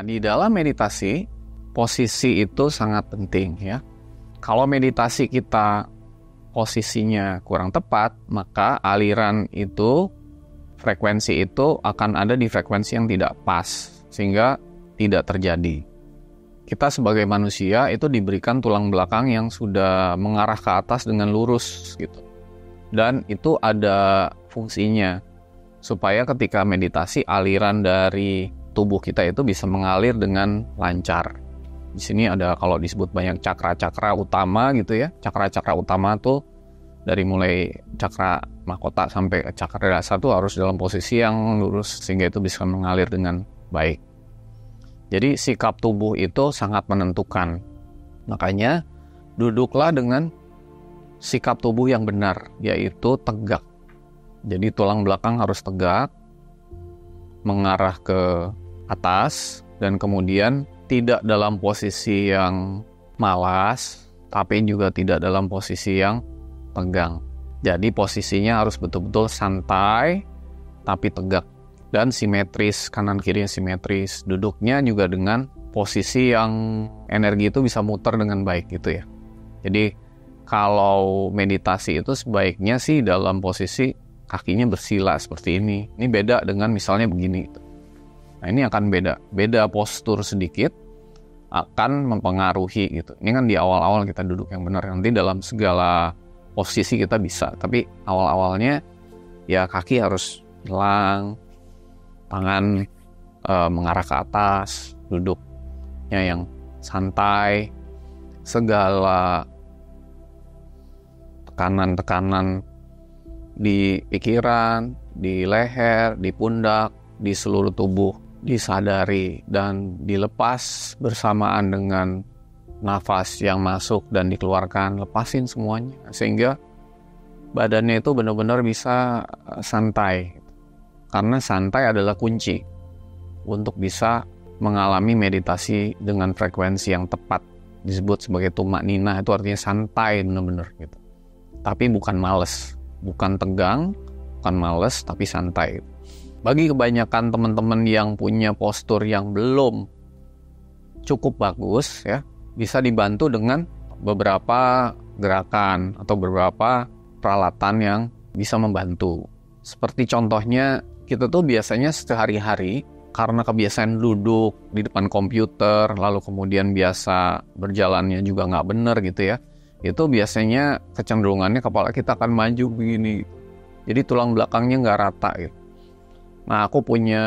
Nah, di dalam meditasi, posisi itu sangat penting ya. Kalau meditasi kita posisinya kurang tepat, maka aliran itu, frekuensi itu akan ada di frekuensi yang tidak pas, sehingga tidak terjadi. Kita sebagai manusia itu diberikan tulang belakang yang sudah mengarah ke atas dengan lurus gitu. Dan itu ada fungsinya, supaya ketika meditasi aliran dari tubuh kita itu bisa mengalir dengan lancar. Di sini ada kalau disebut banyak cakra-cakra utama gitu ya. Cakra-cakra utama tuh dari mulai cakra mahkota sampai cakra dasar tuh harus dalam posisi yang lurus sehingga itu bisa mengalir dengan baik. Jadi sikap tubuh itu sangat menentukan. Makanya duduklah dengan sikap tubuh yang benar, yaitu tegak. Jadi tulang belakang harus tegak, mengarah ke atas, dan kemudian tidak dalam posisi yang malas, tapi juga tidak dalam posisi yang tegang. Jadi posisinya harus betul-betul santai, tapi tegak. Dan simetris, kanan kiri simetris. Duduknya juga dengan posisi yang energi itu bisa muter dengan baik gitu ya. Jadi kalau meditasi itu sebaiknya sih dalam posisi kakinya bersila seperti ini. Ini beda dengan misalnya begini. Nah ini akan beda postur sedikit akan mempengaruhi gitu. Ini kan di awal-awal kita duduk yang benar. Nanti dalam segala posisi kita bisa. Tapi awal-awalnya ya kaki harus hilang, tangan mengarah ke atas, duduknya yang santai, segala tekanan-tekanan di pikiran, di leher, di pundak, di seluruh tubuh disadari dan dilepas bersamaan dengan nafas yang masuk dan dikeluarkan. Lepasin semuanya sehingga badannya itu benar-benar bisa santai, karena santai adalah kunci untuk bisa mengalami meditasi dengan frekuensi yang tepat. Disebut sebagai tumak-ninah, itu artinya santai benar-benar gitu. Tapi bukan males, bukan tegang, bukan males, tapi santai. Bagi kebanyakan teman-teman yang punya postur yang belum cukup bagus ya, bisa dibantu dengan beberapa gerakan atau beberapa peralatan yang bisa membantu. Seperti contohnya, kita tuh biasanya sehari-hari karena kebiasaan duduk di depan komputer, lalu kemudian biasa berjalannya juga nggak benar gitu ya, itu biasanya kecenderungannya kepala kita akan maju begini. Jadi tulang belakangnya nggak rata gitu. Nah, aku punya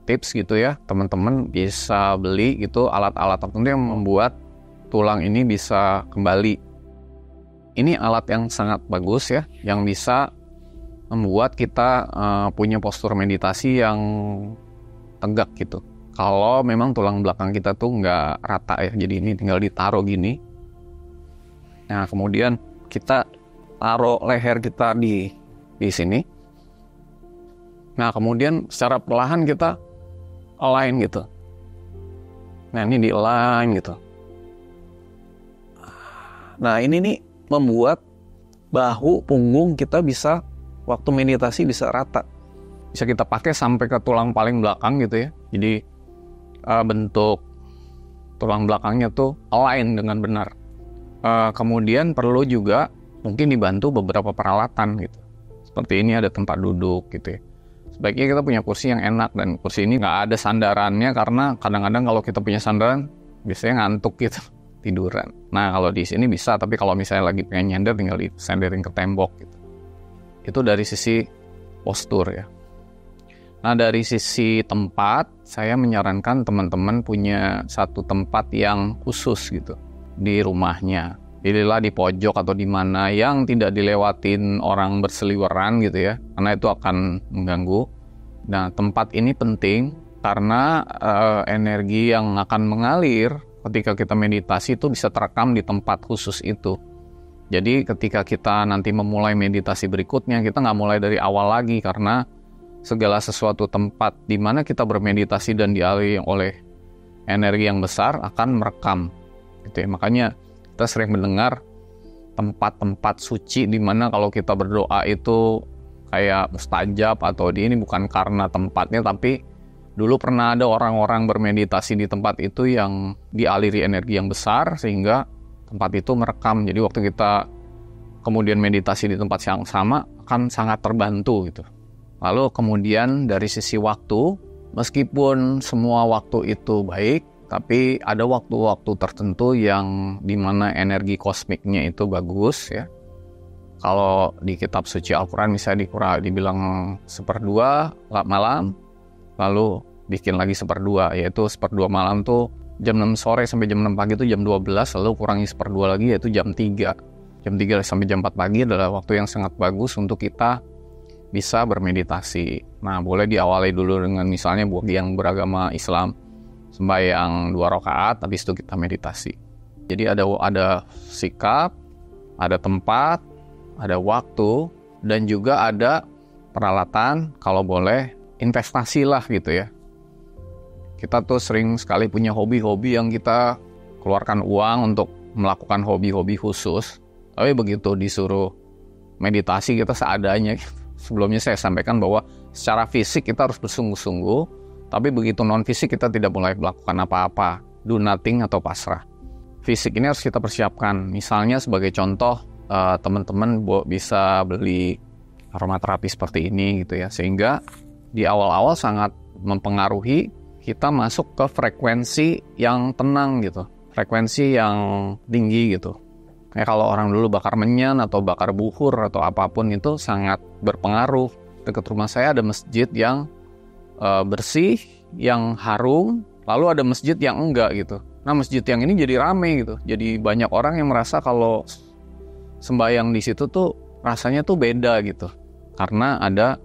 tips gitu ya, teman-teman bisa beli gitu alat-alat tertentu yang membuat tulang ini bisa kembali. Ini alat yang sangat bagus ya, yang bisa membuat kita punya postur meditasi yang tegak gitu. Kalau memang tulang belakang kita tuh nggak rata ya, jadi ini tinggal ditaruh gini. Nah, kemudian kita taruh leher kita di sini. Nah, kemudian secara perlahan kita align gitu. Nah, ini di-align gitu. Nah, ini nih membuat bahu, punggung kita bisa, waktu meditasi bisa rata. Bisa kita pakai sampai ke tulang paling belakang gitu ya. Jadi bentuk tulang belakangnya tuh align dengan benar. Kemudian perlu juga mungkin dibantu beberapa peralatan gitu. Seperti ini ada tempat duduk gitu ya. Sebaiknya kita punya kursi yang enak, dan kursi ini nggak ada sandarannya karena kadang-kadang kalau kita punya sandaran biasanya ngantuk gitu, tiduran. Nah kalau di sini bisa, tapi kalau misalnya lagi pengen nyender tinggal disenderin ke tembok gitu. Itu dari sisi postur ya. Nah dari sisi tempat, saya menyarankan teman-teman punya satu tempat yang khusus gitu di rumahnya. Pilihlah di pojok atau di mana yang tidak dilewatin orang berseliweran gitu ya, karena itu akan mengganggu. Nah, tempat ini penting karena energi yang akan mengalir ketika kita meditasi itu bisa terekam di tempat khusus itu. Jadi ketika kita nanti memulai meditasi berikutnya, kita nggak mulai dari awal lagi, karena segala sesuatu tempat di mana kita bermeditasi dan dialiri oleh energi yang besar akan merekam gitu ya. Makanya kita sering mendengar tempat-tempat suci di mana kalau kita berdoa itu kayak mustajab, atau ini bukan karena tempatnya tapi Dulu pernah ada orang-orang bermeditasi di tempat itu yang dialiri energi yang besar sehingga tempat itu merekam. Jadi waktu kita kemudian meditasi di tempat yang sama akan sangat terbantu gitu. Lalu kemudian dari sisi waktu, meskipun semua waktu itu baik, tapi ada waktu-waktu tertentu yang dimana energi kosmiknya itu bagus ya. Kalau di kitab suci Al-Quran misalnya dibilang 1/2 malam, lalu bikin lagi 1/2, yaitu 1/2 malam tuh jam 6 sore sampai jam 6 pagi itu jam 12, lalu kurangi 1/2 lagi yaitu jam 3. Jam 3 sampai jam 4 pagi adalah waktu yang sangat bagus untuk kita bisa bermeditasi. Nah, boleh diawali dulu dengan misalnya bagi yang beragama Islam, sembahyang 2 rakaat, habis itu kita meditasi. Jadi ada sikap, ada tempat, ada waktu, dan juga ada peralatan, kalau boleh investasi lah gitu ya. Kita tuh sering sekali punya hobi-hobi yang kita keluarkan uang untuk melakukan hobi-hobi khusus, tapi begitu disuruh meditasi kita seadanya. Sebelumnya saya sampaikan bahwa secara fisik kita harus bersungguh-sungguh, tapi begitu non-fisik kita tidak boleh melakukan apa-apa, do nothing atau pasrah. Fisik ini harus kita persiapkan. Misalnya sebagai contoh, teman-teman bisa beli aromaterapi seperti ini gitu ya, sehingga di awal-awal sangat mempengaruhi kita masuk ke frekuensi yang tenang gitu, frekuensi yang tinggi gitu. Kayak kalau orang dulu bakar menyan atau bakar buhur atau apapun itu sangat berpengaruh. Dekat rumah saya ada masjid yang bersih, yang harum, lalu ada masjid yang enggak gitu. Nah, masjid yang ini jadi rame gitu. Jadi banyak orang yang merasa kalau sembahyang di situ tuh rasanya tuh beda gitu. Karena ada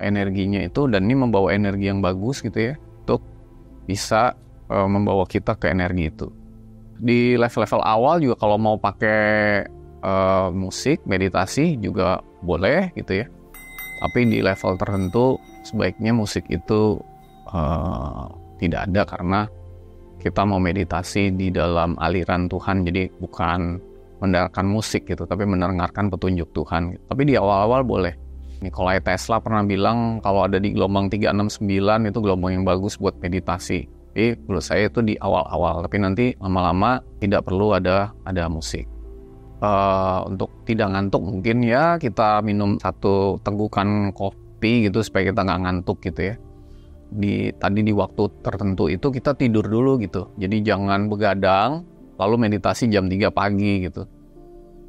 energinya itu, dan ini membawa energi yang bagus gitu ya, untuk bisa membawa kita ke energi itu. Di level-level awal juga kalau mau pakai musik, meditasi juga boleh gitu ya. Tapi di level tertentu sebaiknya musik itu tidak ada, karena kita mau meditasi di dalam aliran Tuhan, jadi bukan mendengarkan musik gitu, tapi mendengarkan petunjuk Tuhan. Tapi di awal-awal boleh. Nikolai Tesla pernah bilang kalau ada di gelombang 369 itu gelombang yang bagus buat meditasi. Jadi menurut saya itu di awal-awal, tapi nanti lama-lama tidak perlu ada musik. Untuk tidak ngantuk mungkin ya kita minum 1 tegukan kopi gitu supaya kita nggak ngantuk gitu ya. Tadi di waktu tertentu itu kita tidur dulu gitu. Jadi jangan begadang lalu meditasi jam 3 pagi gitu.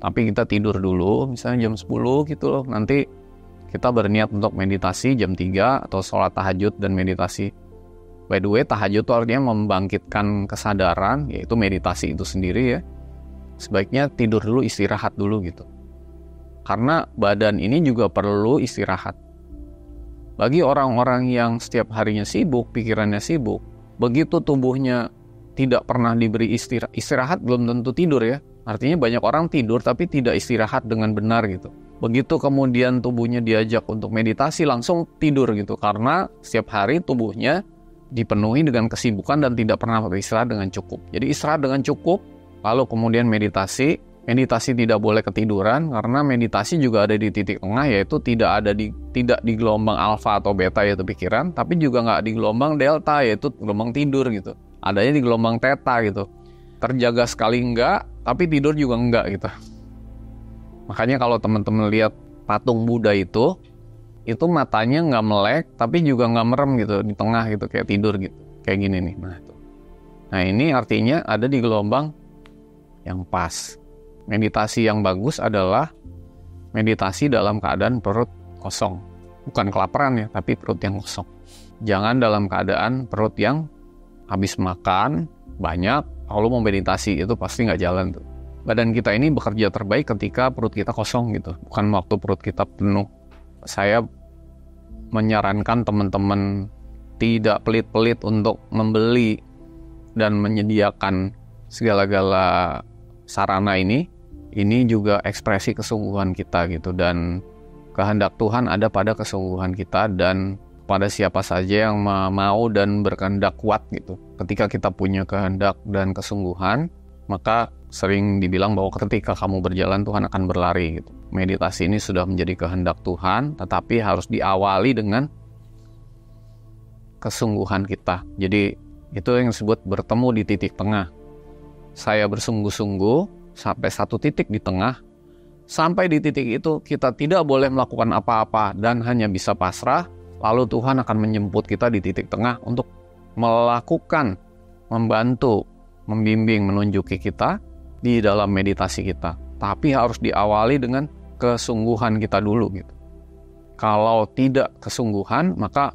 Tapi kita tidur dulu misalnya jam 10 gitu loh. Nanti kita berniat untuk meditasi jam 3 atau sholat tahajud dan meditasi. By the way, tahajud itu artinya membangkitkan kesadaran, yaitu meditasi itu sendiri ya. Sebaiknya tidur dulu, istirahat dulu gitu. Karena badan ini juga perlu istirahat. Bagi orang-orang yang setiap harinya sibuk, pikirannya sibuk, begitu tubuhnya tidak pernah diberi istirahat, belum tentu tidur ya. Artinya banyak orang tidur tapi tidak istirahat dengan benar gitu. Begitu kemudian tubuhnya diajak untuk meditasi, langsung tidur gitu. Karena setiap hari tubuhnya dipenuhi dengan kesibukan dan tidak pernah beristirahat dengan cukup. Jadi istirahat dengan cukup, lalu kemudian meditasi. Meditasi tidak boleh ketiduran, karena meditasi juga ada di titik tengah, yaitu tidak di gelombang alfa atau beta yaitu pikiran, tapi juga nggak di gelombang delta yaitu gelombang tidur gitu. Adanya di gelombang theta gitu. Terjaga sekali enggak, tapi tidur juga enggak gitu. Makanya kalau teman-teman lihat patung Buddha itu matanya nggak melek, tapi juga nggak merem gitu di tengah gitu, kayak tidur gitu, kayak gini nih. Nah ini artinya ada di gelombang yang pas. Meditasi yang bagus adalah meditasi dalam keadaan perut kosong. Bukan kelaparan ya, tapi perut yang kosong. Jangan dalam keadaan perut yang habis makan banyak, lalu mau meditasi, itu pasti nggak jalan tuh. Badan kita ini bekerja terbaik ketika perut kita kosong gitu, bukan waktu perut kita penuh. Saya menyarankan teman-teman tidak pelit-pelit untuk membeli dan menyediakan segala-gala sarana ini juga ekspresi kesungguhan kita gitu, dan kehendak Tuhan ada pada kesungguhan kita dan pada siapa saja yang mau dan berkehendak kuat gitu. Ketika kita punya kehendak dan kesungguhan, maka sering dibilang bahwa ketika kamu berjalan, Tuhan akan berlari gitu. Meditasi ini sudah menjadi kehendak Tuhan, tetapi harus diawali dengan kesungguhan kita. Jadi itu yang disebut bertemu di titik tengah. Saya bersungguh-sungguh sampai satu titik di tengah. Sampai di titik itu kita tidak boleh melakukan apa-apa dan hanya bisa pasrah. Lalu Tuhan akan menjemput kita di titik tengah untuk melakukan, membantu, membimbing, menunjuki kita di dalam meditasi kita. Tapi harus diawali dengan kesungguhan kita dulu gitu. Kalau tidak kesungguhan, maka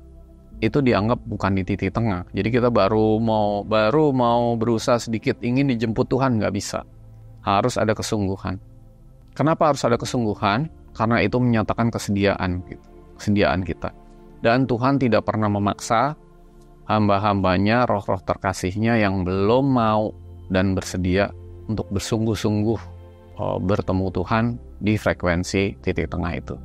itu dianggap bukan di titik tengah. Jadi kita baru mau berusaha sedikit ingin dijemput Tuhan, nggak bisa. Harus ada kesungguhan. Kenapa harus ada kesungguhan? Karena itu menyatakan kesediaan gitu. Kesediaan kita. Dan Tuhan tidak pernah memaksa hamba-hambanya, roh-roh terkasihnya yang belum mau dan bersedia untuk bersungguh-sungguh bertemu Tuhan di frekuensi titik tengah itu.